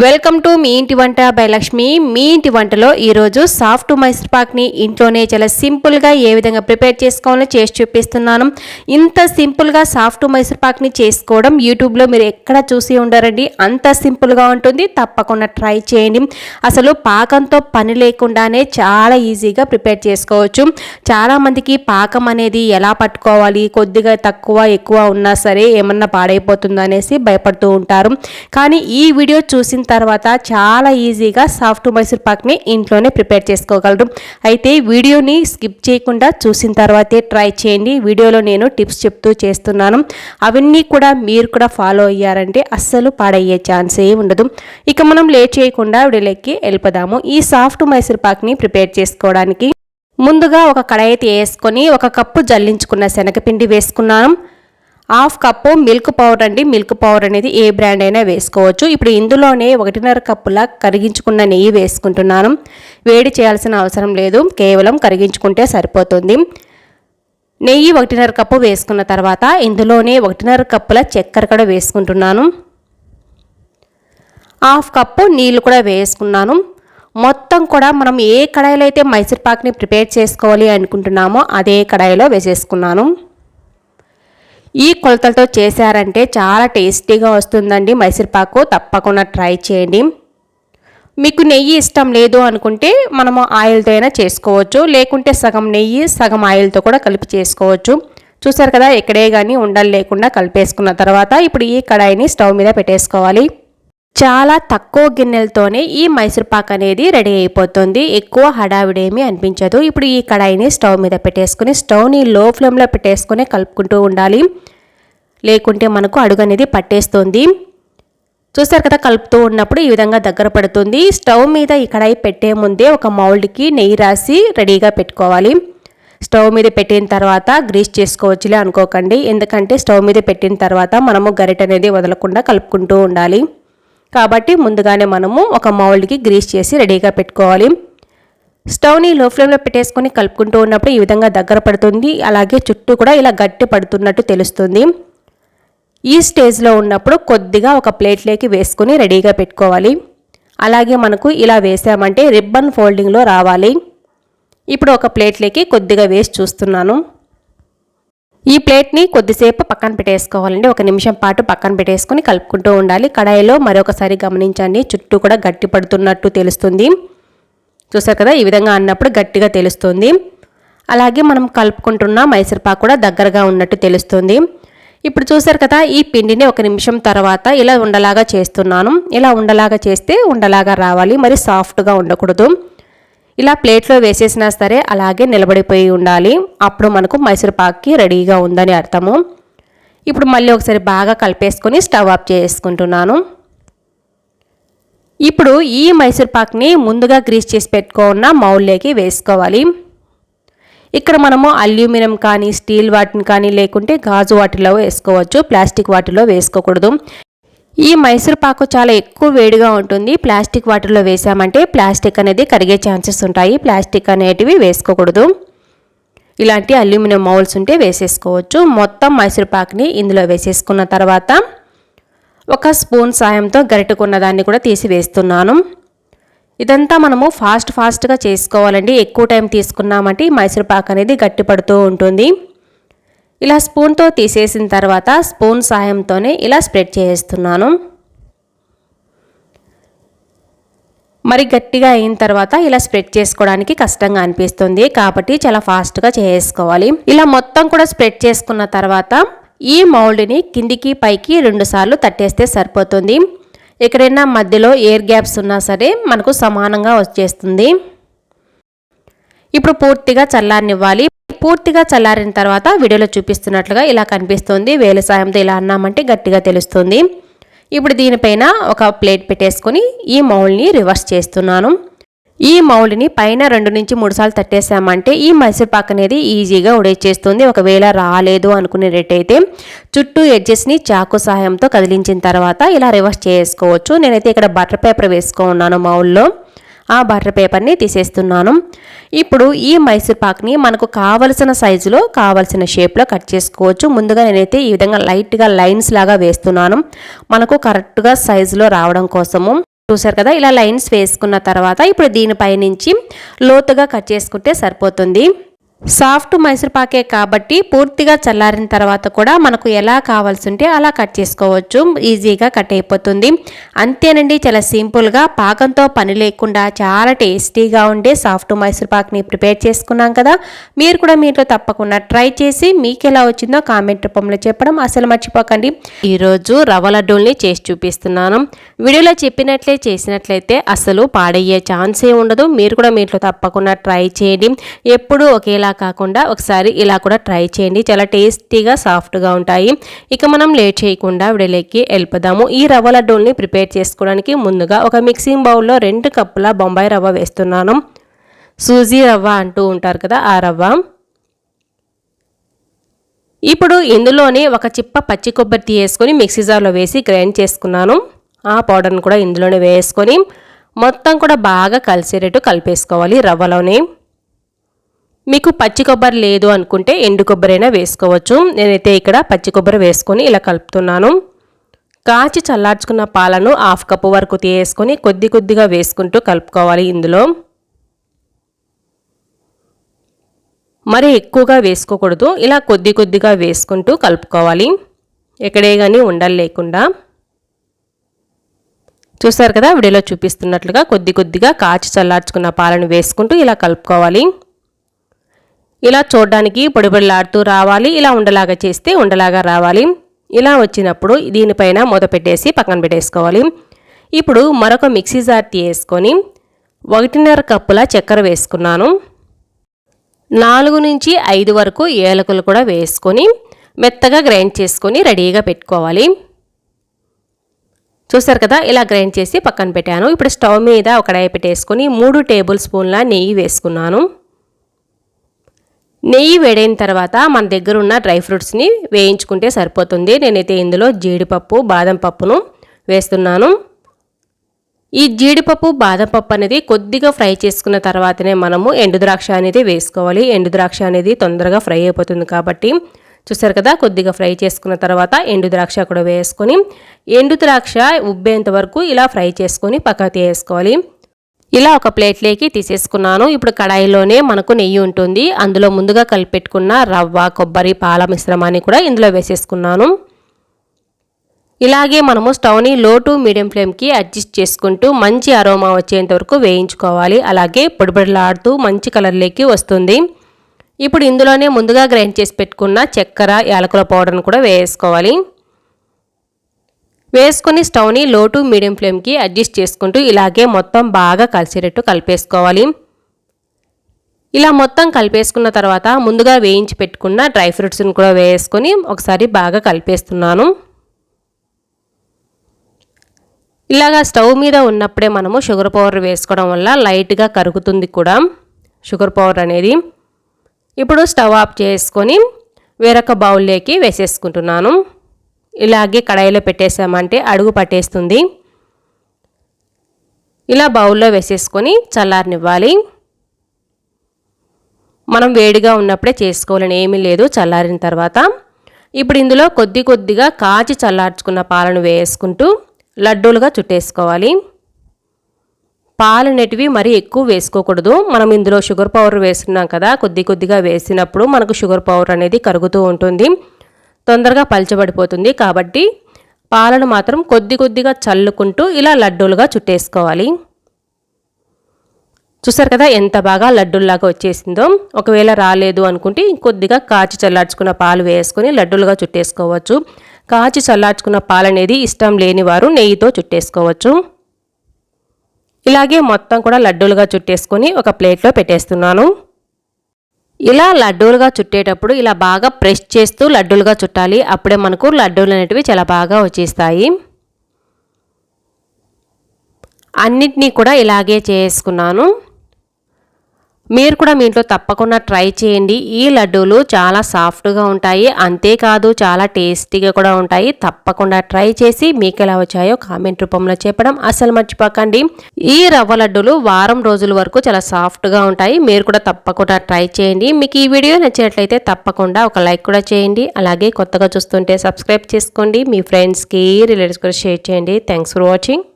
Welcome to me ఇంటి వంట by Lakshmi. మీ ఇంటి వంటలో ఈరోజు సాఫ్ట్ మైసూర్ పాక్ని ఇంట్లోనే చాలా సింపుల్గా ఏ విధంగా ప్రిపేర్ చేసుకోవాలో చేసి చూపిస్తున్నాను. ఇంత సింపుల్గా సాఫ్ట్ మైసూర్ పాక్ని చేసుకోవడం యూట్యూబ్లో మీరు ఎక్కడ చూసి ఉండరండి. అంత సింపుల్గా ఉంటుంది, తప్పకుండా ట్రై చేయండి. అసలు పాకంతో పని లేకుండానే చాలా ఈజీగా ప్రిపేర్ చేసుకోవచ్చు. చాలామందికి పాకం అనేది ఎలా పట్టుకోవాలి, కొద్దిగా తక్కువ ఎక్కువ ఉన్నా సరే ఏమన్నా పాడైపోతుందో అనేసి భయపడుతూ ఉంటారు. కానీ ఈ వీడియో చూసిన తర్వాత చాలా ఈజీగా సాఫ్ట్ మైసూర్ పాక్ని ఇంట్లోనే ప్రిపేర్ చేసుకోగలరు. అయితే వీడియోని స్కిప్ చేయకుండా చూసిన తర్వాతే ట్రై చేయండి. వీడియోలో నేను టిప్స్ చెప్తూ చేస్తున్నాను, అవన్నీ కూడా మీరు కూడా ఫాలో అయ్యారంటే అస్సలు పాడయ్యే ఛాన్సే ఉండదు. ఇక మనం లేట్ చేయకుండా వీడియోలోకి వెళ్ళిపోదాము. ఈ సాఫ్ట్ మైసూర్ పాక్ని ప్రిపేర్ చేసుకోవడానికి ముందుగా ఒక కడాయి వేసుకొని 1 కప్పు జల్లించుకున్న శనగపిండి వేసుకున్నాను. 1/2 కప్పు మిల్క్ పౌడర్ అండి. మిల్క్ పౌడర్ అనేది ఏ బ్రాండ్ అయినా వేసుకోవచ్చు. ఇప్పుడు ఇందులోనే 1.5 కప్పుల కరిగించుకున్న నెయ్యి వేసుకుంటున్నాను. వేడి చేయాల్సిన అవసరం లేదు, కేవలం కరిగించుకుంటే సరిపోతుంది. నెయ్యి 1.5 కప్పు వేసుకున్న తర్వాత ఇందులోనే 1.5 కప్పుల చక్కెర కూడా వేసుకుంటున్నాను. 1/2 కప్పు నీళ్ళు కూడా వేసుకున్నాను. మొత్తం కూడా మనం ఏ కడాయిలో అయితే మైసూర్ పాక్ని ప్రిపేర్ చేసుకోవాలి అనుకుంటున్నామో అదే కడాయిలో వేసేసుకున్నాను. ఈ కొలతలతో చేశారంటే చాలా టేస్టీగా వస్తుందండి మైసూర్ పాకు. తప్పకుండా ట్రై చేయండి. మీకు నెయ్యి ఇష్టం లేదు అనుకుంటే మనము ఆయిల్తో అయినా చేసుకోవచ్చు, లేకుంటే సగం నెయ్యి సగం ఆయిల్తో కూడా కలిపి చేసుకోవచ్చు. చూసారు కదా, ఎక్కడే కానీ ఉండలు లేకుండా కలిపేసుకున్న తర్వాత ఇప్పుడు ఈ కడాయిని స్టవ్ మీద పెట్టేసుకోవాలి. చాలా తక్కువ గిన్నెలతోనే ఈ మైసూర్ పాక్ అనేది రెడీ అయిపోతుంది. ఎక్కువ హడావిడేమీ అనిపించదు. ఇప్పుడు ఈ కడాయిని స్టవ్ మీద పెట్టేసుకుని స్టవ్ని లో ఫ్లేమ్లో పెట్టేసుకుని కలుపుకుంటూ ఉండాలి, లేకుంటే మనకు అడుగు అనేది పట్టేస్తుంది. చూస్తారు కదా, కలుపుతూ ఉన్నప్పుడు ఈ విధంగా దగ్గర పడుతుంది. స్టవ్ మీద ఈ కడాయి పెట్టే ముందే ఒక మౌల్డ్కి నెయ్యి రాసి రెడీగా పెట్టుకోవాలి. స్టవ్ మీద పెట్టిన తర్వాత గ్రీస్ చేసుకోవచ్చులే అనుకోకండి, ఎందుకంటే స్టవ్ మీద పెట్టిన తర్వాత మనము గరిటె అనేది వదలకుండా కలుపుకుంటూ ఉండాలి. కాబట్టి ముందుగానే మనము ఒక మౌల్డ్కి గ్రీస్ చేసి రెడీగా పెట్టుకోవాలి. స్టవ్ని లో ఫ్లేమ్లో పెట్టేసుకొని కలుపుకుంటూ ఉన్నప్పుడు ఈ విధంగా దగ్గర పడుతుంది. అలాగే చుట్టూ కూడా ఇలా గట్టి పడుతున్నట్టు తెలుస్తుంది. ఈ స్టేజ్లో ఉన్నప్పుడు కొద్దిగా ఒక ప్లేట్లోకి వేసుకొని రెడీగా పెట్టుకోవాలి. అలాగే మనకు ఇలా వేసామంటే రిబ్బన్ ఫోల్డింగ్లో రావాలి. ఇప్పుడు ఒక ప్లేట్లోకి కొద్దిగా వేసి చూస్తున్నాను. ఈ ప్లేట్ని కొద్దిసేపు పక్కన పెట్టేసుకోవాలండి. 1 నిమిషం పాటు పక్కన పెట్టేసుకొని కలుపుకుంటూ ఉండాలి. కడాయిలో మరొకసారి గమనించండి, చుట్టూ కూడా గట్టి పడుతున్నట్టు తెలుస్తుంది. చూసారు కదా, ఈ విధంగా అన్నప్పుడు గట్టిగా తెలుస్తుంది. అలాగే మనం కలుపుకుంటున్న మైసూర్ పాక్ కూడా దగ్గరగా ఉన్నట్టు తెలుస్తుంది. ఇప్పుడు చూసారు కదా, ఈ పిండిని 1 నిమిషం తర్వాత ఇలా ఉండలాగా చేస్తున్నాను. ఇలా ఉండలాగా చేస్తే ఉండలాగా రావాలి, మరి సాఫ్ట్గా ఉండకూడదు. ఇలా ప్లేట్లో వేసేసినా సరే అలాగే నిలబడిపోయి ఉండాలి. అప్పుడు మనకు మైసూర్ పాక్కి రెడీగా ఉందని అర్థము. ఇప్పుడు మళ్ళీ ఒకసారి బాగా కలిపేసుకొని స్టవ్ ఆఫ్ చేసుకుంటున్నాను. ఇప్పుడు ఈ మైసూర్ పాక్ని ముందుగా గ్రీస్ చేసి పెట్టుకున్న మౌల్లోకి వేసుకోవాలి. ఇక్కడ మనము అల్యూమినియం కానీ స్టీల్ వాటిని కానీ లేకుంటే గాజు వాటిలో వేసుకోవచ్చు, ప్లాస్టిక్ వాటిలో వేసుకోకూడదు. ఈ మైసూర్ పాకు చాలా ఎక్కువ వేడిగా ఉంటుంది. ప్లాస్టిక్ వాటర్లో వేసామంటే ప్లాస్టిక్ అనేది కరిగే ఛాన్సెస్ ఉంటాయి. ప్లాస్టిక్ అనేటివి వేసుకోకూడదు. ఇలాంటి అల్యూమినియం మౌల్స్ ఉంటే వేసేసుకోవచ్చు. మొత్తం మైసూర్ పాక్ని ఇందులో వేసేసుకున్న తర్వాత 1 స్పూన్ సాయంతో గరిటెకున్న దాన్ని కూడా తీసి వేస్తున్నాను. ఇదంతా మనము ఫాస్ట్గా చేసుకోవాలండి. ఎక్కువ టైం తీసుకున్నామంటే ఈ మైసూర్ పాక్ అనేది గట్టి పడుతూ ఉంటుంది. ఇలా స్పూన్తో తీసేసిన తర్వాత స్పూన్ సాయంతోనే ఇలా స్ప్రెడ్ చేస్తున్నాను. మరి గట్టిగా అయిన తర్వాత ఇలా స్ప్రెడ్ చేసుకోవడానికి కష్టంగా అనిపిస్తుంది, కాబట్టి చాలా ఫాస్ట్గా చేసుకోవాలి. ఇలా మొత్తం కూడా స్ప్రెడ్ చేసుకున్న తర్వాత ఈ మౌల్డ్ని కిందికి పైకి 2 సార్లు తట్టేస్తే సరిపోతుంది. ఎక్కడైనా మధ్యలో ఎయిర్ గ్యాప్స్ ఉన్నా సరే మనకు సమానంగా వచ్చేస్తుంది. ఇప్పుడు పూర్తిగా చల్లారనివ్వాలి. పూర్తిగా చల్లారిన తర్వాత వీడియోలో చూపిస్తున్నట్లుగా ఇలా కనిపిస్తుంది. వేలు సాయంతో ఇలా అన్నామంటే గట్టిగా తెలుస్తుంది. ఇప్పుడు దీనిపైన ఒక ప్లేట్ పెట్టేసుకొని ఈ మౌల్డ్ని రివర్స్ చేస్తున్నాను. ఈ మౌల్డ్ని పైన 2 నుంచి 3 సార్లు తట్టేసామంటే ఈ మైసూర్ పాక్ అనేది ఈజీగా ఉడేచేస్తుంది. ఒకవేళ రాలేదు అనుకునేటట్టయితే చుట్టూ ఎడ్జెస్ని చాకు సహాయంతో కదిలించిన తర్వాత ఇలా రివర్స్ చేసుకోవచ్చు. నేనైతే ఇక్కడ బటర్ పేపర్ వేసుకున్నాను మౌల్లో. ఆ బటర్ పేపర్ని తీసేస్తున్నాను. ఇప్పుడు ఈ మైసూర్ పాక్ని మనకు కావలసిన సైజులో కావలసిన షేప్లో కట్ చేసుకోవచ్చు. ముందుగా నేనైతే ఈ విధంగా లైట్గా లైన్స్ లాగా వేస్తున్నాను, మనకు కరెక్ట్గా సైజులో రావడం కోసము. చూసారు కదా, ఇలా లైన్స్ వేసుకున్న తర్వాత ఇప్పుడు దీనిపై నుంచి లోతుగా కట్ చేసుకుంటే సరిపోతుంది. సాఫ్ట్ మైసూర్పాకే కాబట్టి పూర్తిగా చల్లారిన తర్వాత కూడా మనకు ఎలా కావాల్సి ఉంటే అలా కట్ చేసుకోవచ్చు, ఈజీగా కట్ అయిపోతుంది. అంతేనండి, చాలా సింపుల్గా పాకంతో పని లేకుండా చాలా టేస్టీగా ఉండే సాఫ్ట్ మైసూర్పాక్ని ప్రిపేర్ చేసుకున్నాం కదా. మీరు కూడా మీతో తప్పకుండా ట్రై చేసి మీకు ఎలా వచ్చిందో కామెంట్ రూపంలో చెప్పడం అసలు మర్చిపోకండి. ఈరోజు రవ్వ లడ్డూల్ని చేసి చూపిస్తున్నాను. వీడియోలో చెప్పినట్లే చేసినట్లయితే అసలు పాడయ్యే ఛాన్సే ఉండదు. మీరు కూడా మీతో తప్పకుండా ట్రై చేయండి. ఎప్పుడు ఒకేలా కాకుండా ఒకసారి ఇలా కూడా ట్రై చేయండి, చాలా టేస్టీగా సాఫ్ట్గా ఉంటాయి. ఇక మనం లేట్ చేయకుండా వీడియోలోకి వెళ్ళిపోదాము. ఈ రవ్వ లడ్డూల్ని ప్రిపేర్ చేసుకోవడానికి ముందుగా ఒక మిక్సింగ్ బౌల్లో 2 కప్పుల బొంబాయి రవ్వ వేస్తున్నాను. సూజీ రవ్వ అంటూ ఉంటారు కదా, ఆ రవ్వ. ఇప్పుడు ఇందులోనే ఒక చిప్ప పచ్చి కొబ్బరి తీసుకొని మిక్సీ జార్లో వేసి గ్రైండ్ చేసుకున్నాను. ఆ పౌడర్ని కూడా ఇందులోనే వేసుకొని మొత్తం కూడా బాగా కలిసేటట్టు కలిపేసుకోవాలి రవ్వలోనే. మీకు పచ్చి కొబ్బరి లేదు అనుకుంటే ఎండు కొబ్బరి అయినా వేసుకోవచ్చు. నేనైతే ఇక్కడ పచ్చి కొబ్బరి వేసుకొని ఇలా కలుపుతున్నాను. కాచి చల్లార్చుకున్న పాలను 1/2 కప్పు వరకు తీసుకొని కొద్ది కొద్దిగా వేసుకుంటూ కలుపుకోవాలి. ఇందులో మరి ఎక్కువగా వేసుకోకూడదు, ఇలా కొద్ది కొద్దిగా వేసుకుంటూ కలుపుకోవాలి, ఎక్కడే కానీ ఉండలు లేకుండా. చూసారు కదా, వీడియోలో చూపిస్తున్నట్లుగా కొద్ది కొద్దిగా కాచి చల్లార్చుకున్న పాలను వేసుకుంటూ ఇలా కలుపుకోవాలి. ఇలా చూడడానికి పొడి పొడిలాడుతూ రావాలి. ఇలా ఉండలాగా చేస్తే ఉండలాగా రావాలి. ఇలా వచ్చినప్పుడు దీనిపైన మూత పెట్టేసి పక్కన పెట్టేసుకోవాలి. ఇప్పుడు మరొక మిక్సీ జార్ తీసుకొని 1.5 కప్పుల చక్కెర వేసుకున్నాను. 4 నుంచి 5 వరకు ఏలకులు కూడా వేసుకొని మెత్తగా గ్రైండ్ చేసుకొని రెడీగా పెట్టుకోవాలి. చూసారు కదా, ఇలా గ్రైండ్ చేసి పక్కన పెట్టాను. ఇప్పుడు స్టవ్ మీద ఒక కడాయి పెట్టేసుకొని 3 టేబుల్ స్పూన్ల నెయ్యి వేసుకున్నాను. నెయ్యి వేడైన తర్వాత మన దగ్గర ఉన్న డ్రై ఫ్రూట్స్ని వేయించుకుంటే సరిపోతుంది. నేనైతే ఇందులో జీడిపప్పు, బాదం పప్పును వేస్తున్నాను. ఈ జీడిపప్పు, బాదం పప్పు అనేది కొద్దిగా ఫ్రై చేసుకున్న తర్వాతనే మనము ఎండు ద్రాక్ష అనేది వేసుకోవాలి. ఎండు ద్రాక్ష అనేది తొందరగా ఫ్రై అయిపోతుంది కాబట్టి. చూసారు కదా, కొద్దిగా ఫ్రై చేసుకున్న తర్వాత ఎండు ద్రాక్ష కూడా వేసుకొని ఎండు ద్రాక్ష ఉబ్బేంత వరకు ఇలా ఫ్రై చేసుకొని పక్కకు తీసుకోవాలి. ఇలా ఒక ప్లేట్లోకి తీసేసుకున్నాను. ఇప్పుడు కడాయిలోనే మనకు నెయ్యి ఉంటుంది. అందులో ముందుగా కలిపెట్టుకున్న రవ్వ, కొబ్బరి, పాల మిశ్రమాన్ని కూడా ఇందులో వేసేసుకున్నాను. ఇలాగే మనము స్టవ్ని లో టు మీడియం ఫ్లేమ్కి అడ్జస్ట్ చేసుకుంటూ మంచి అరోమా వచ్చేంత వరకు వేయించుకోవాలి. అలాగే పొడిపొడిలాడుతూ మంచి కలర్లోకి వస్తుంది. ఇప్పుడు ఇందులోనే ముందుగా గ్రైండ్ చేసి పెట్టుకున్న చక్కెర, యాలకుల పౌడర్ను కూడా వేసుకోవాలి. వేసుకొని స్టవ్ని లో టు మీడియం ఫ్లేమ్కి అడ్జస్ట్ చేసుకుంటూ ఇలాగే మొత్తం బాగా కలిసేటట్టు కలిపేసుకోవాలి. ఇలా మొత్తం కలిపేసుకున్న తర్వాత ముందుగా వేయించి పెట్టుకున్న డ్రై ఫ్రూట్స్ని కూడా వేసుకొని ఒకసారి బాగా కలిపేస్తున్నాను. ఇలాగా స్టవ్ మీద ఉన్నప్పుడే మనము షుగర్ పౌడర్ వేసుకోవడం వల్ల లైట్గా కరుగుతుంది కూడా షుగర్ పౌడర్ అనేది. ఇప్పుడు స్టవ్ ఆఫ్ చేసుకొని వేరొక బౌల్లోకి వేసేసుకుంటున్నాను. ఇలాగే కడాయిలో పెట్టేసామంటే అడుగు పట్టేస్తుంది. ఇలా బౌల్లో వేసేసుకొని చల్లారనివ్వాలి. మనం వేడిగా ఉన్నప్పుడే చేసుకోవాలని ఏమీ లేదు, చల్లారిన తర్వాత. ఇప్పుడు ఇందులో కొద్ది కొద్దిగా కాచి చల్లార్చుకున్న పాలను వేసుకుంటూ లడ్డూలుగా చుట్టేసుకోవాలి. పాలు అనేటివి మరీ ఎక్కువ వేసుకోకూడదు. మనం ఇందులో షుగర్ పౌడర్ వేస్తున్నాం కదా, కొద్ది కొద్దిగా వేసినప్పుడు మనకు షుగర్ పౌడర్ అనేది కరుగుతూ ఉంటుంది, తొందరగా పలచబడిపోతుంది. కాబట్టి పాలను మాత్రం కొద్ది కొద్దిగా చల్లుకుంటూ ఇలా లడ్డూలుగా చుట్టేసుకోవాలి. చూసారు కదా ఎంత బాగా లడ్డూల్లాగా వచ్చేసిందో. ఒకవేళ రాలేదు అనుకుంటే ఇంకొద్దిగా కాచి చల్లార్చుకున్న పాలు వేసుకొని లడ్డూలుగా చుట్టేసుకోవచ్చు. కాచి చల్లార్చుకున్న పాలు అనేది ఇష్టం లేని వారు నెయ్యితో చుట్టేసుకోవచ్చు. ఇలాగే మొత్తం కూడా లడ్డూలుగా చుట్టేసుకొని ఒక ప్లేట్లో పెట్టేస్తున్నాను. ఇలా లడ్డూలుగా చుట్టేటప్పుడు ఇలా బాగా ప్రెస్ చేస్తూ లడ్డూలుగా చుట్టాలి. అప్పుడే మనకు లడ్డూలు అనేటివి చాలా బాగా వచ్చేస్తాయి. అన్నిటినీ కూడా ఇలాగే చేసుకున్నాను. మీరు కూడా మీ ఇంట్లో తప్పకుండా ట్రై చేయండి. ఈ లడ్డూలు చాలా సాఫ్ట్గా ఉంటాయి, అంతేకాదు చాలా టేస్టీగా కూడా ఉంటాయి. తప్పకుండా ట్రై చేసి మీకు ఎలా వచ్చాయో కామెంట్ రూపంలో చెప్పడం అసలు మర్చిపోకండి. ఈ రవ్వ లడ్డూలు వారం రోజుల వరకు చాలా సాఫ్ట్గా ఉంటాయి. మీరు కూడా తప్పకుండా ట్రై చేయండి. మీకు ఈ వీడియో నచ్చినట్లయితే తప్పకుండా ఒక లైక్ కూడా చేయండి. అలాగే కొత్తగా చూస్తుంటే సబ్స్క్రైబ్ చేసుకోండి. మీ ఫ్రెండ్స్కి, రిలేటివ్స్కి షేర్ చేయండి. Thanks for watching.